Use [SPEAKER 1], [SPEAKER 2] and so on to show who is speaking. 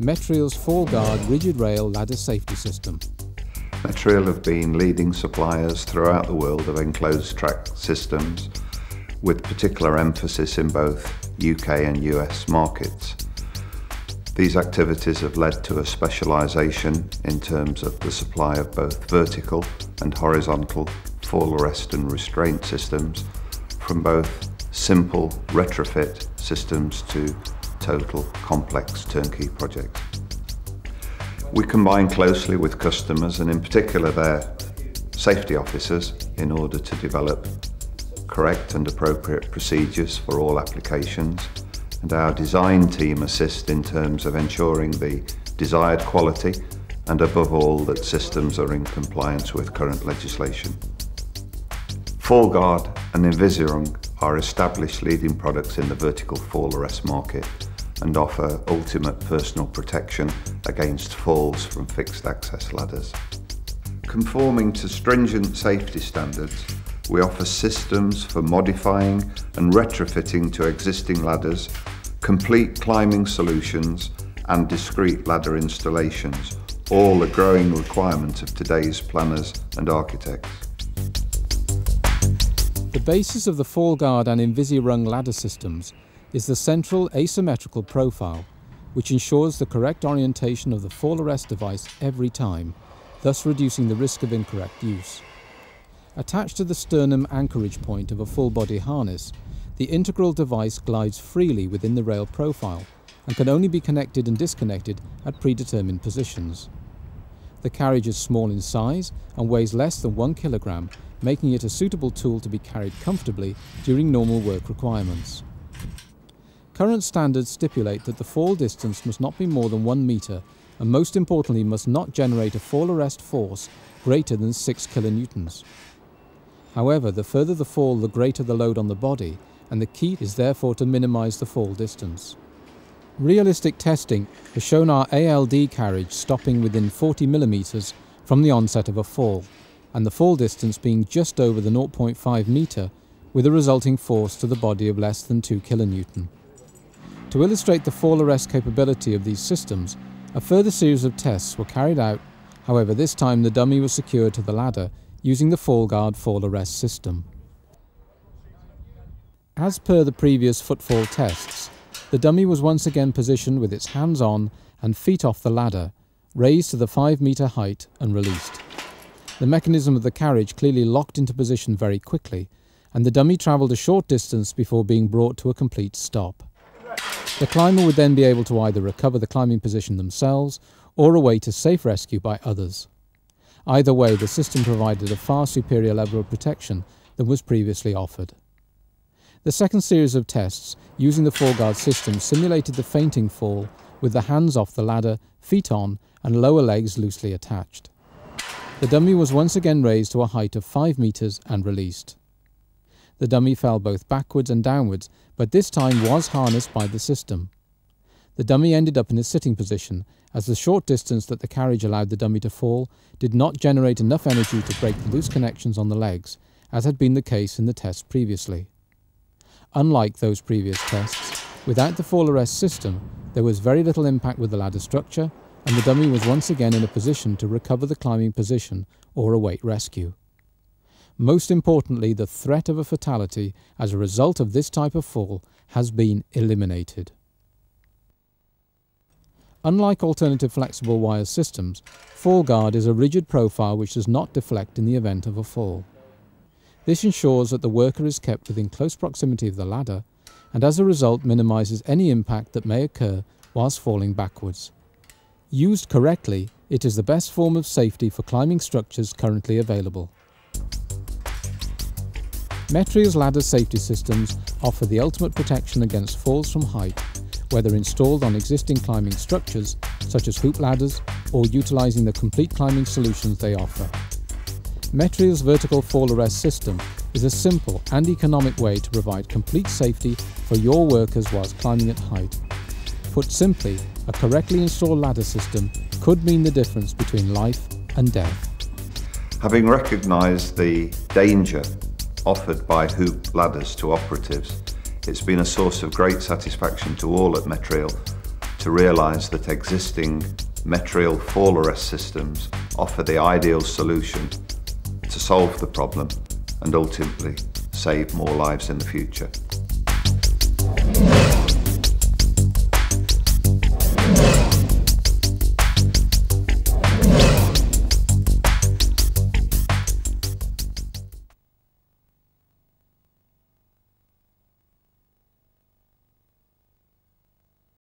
[SPEAKER 1] Metreel's Fall Guard rigid rail ladder safety system.
[SPEAKER 2] Metreel have been leading suppliers throughout the world of enclosed track systems, with particular emphasis in both UK and US markets. These activities have led to a specialisation in terms of the supply of both vertical and horizontal fall arrest and restraint systems, from both simple retrofit systems to total complex turnkey projects. We combine closely with customers and in particular their safety officers in order to develop correct and appropriate procedures for all applications, and our design team assist in terms of ensuring the desired quality and above all that systems are in compliance with current legislation. Fall Guard and Invisirung are established leading products in the vertical fall arrest market and offer ultimate personal protection against falls from fixed access ladders. Conforming to stringent safety standards, we offer systems for modifying and retrofitting to existing ladders, complete climbing solutions and discrete ladder installations, all a growing requirement of today's planners and architects.
[SPEAKER 1] The basis of the Fall Guard and Invisirung ladder systems is the central asymmetrical profile, which ensures the correct orientation of the fall arrest device every time, thus reducing the risk of incorrect use. Attached to the sternum anchorage point of a full-body harness, the integral device glides freely within the rail profile and can only be connected and disconnected at predetermined positions. The carriage is small in size and weighs less than 1 kilogram, making it a suitable tool to be carried comfortably during normal work requirements. Current standards stipulate that the fall distance must not be more than 1 metre and most importantly must not generate a fall arrest force greater than 6 kilonewtons. However, the further the fall, the greater the load on the body, and the key is therefore to minimise the fall distance. Realistic testing has shown our ALD carriage stopping within 40 millimetres from the onset of a fall, and the fall distance being just over the 0.5 metre, with a resulting force to the body of less than 2 kilonewton. To illustrate the fall arrest capability of these systems, a further series of tests were carried out. However, this time the dummy was secured to the ladder using the Fall Guard fall arrest system. As per the previous footfall tests, the dummy was once again positioned with its hands on and feet off the ladder, raised to the 5-metre height and released. The mechanism of the carriage clearly locked into position very quickly, and the dummy travelled a short distance before being brought to a complete stop. The climber would then be able to either recover the climbing position themselves or await a safe rescue by others. Either way, the system provided a far superior level of protection than was previously offered. The second series of tests using the Fall Guard system simulated the fainting fall with the hands off the ladder, feet on and lower legs loosely attached. The dummy was once again raised to a height of 5 metres and released. The dummy fell both backwards and downwards, but this time was harnessed by the system. The dummy ended up in a sitting position, as the short distance that the carriage allowed the dummy to fall did not generate enough energy to break the loose connections on the legs, as had been the case in the test previously. Unlike those previous tests, without the fall arrest system, there was very little impact with the ladder structure, and the dummy was once again in a position to recover the climbing position or await rescue. Most importantly, the threat of a fatality as a result of this type of fall has been eliminated. Unlike alternative flexible wire systems, Fall Guard is a rigid profile which does not deflect in the event of a fall. This ensures that the worker is kept within close proximity of the ladder and as a result minimises any impact that may occur whilst falling backwards. Used correctly, it is the best form of safety for climbing structures currently available. Metreel's ladder safety systems offer the ultimate protection against falls from height, whether installed on existing climbing structures such as hoop ladders or utilising the complete climbing solutions they offer. Metreel's vertical fall arrest system is a simple and economic way to provide complete safety for your workers whilst climbing at height. Put simply, a correctly installed ladder system could mean the difference between life and death.
[SPEAKER 2] Having recognised the danger offered by hoop ladders to operatives, it's been a source of great satisfaction to all at Metreel to to realise that existing Metreel fall arrest systems offer the ideal solution to solve the problem and ultimately save more lives in the future.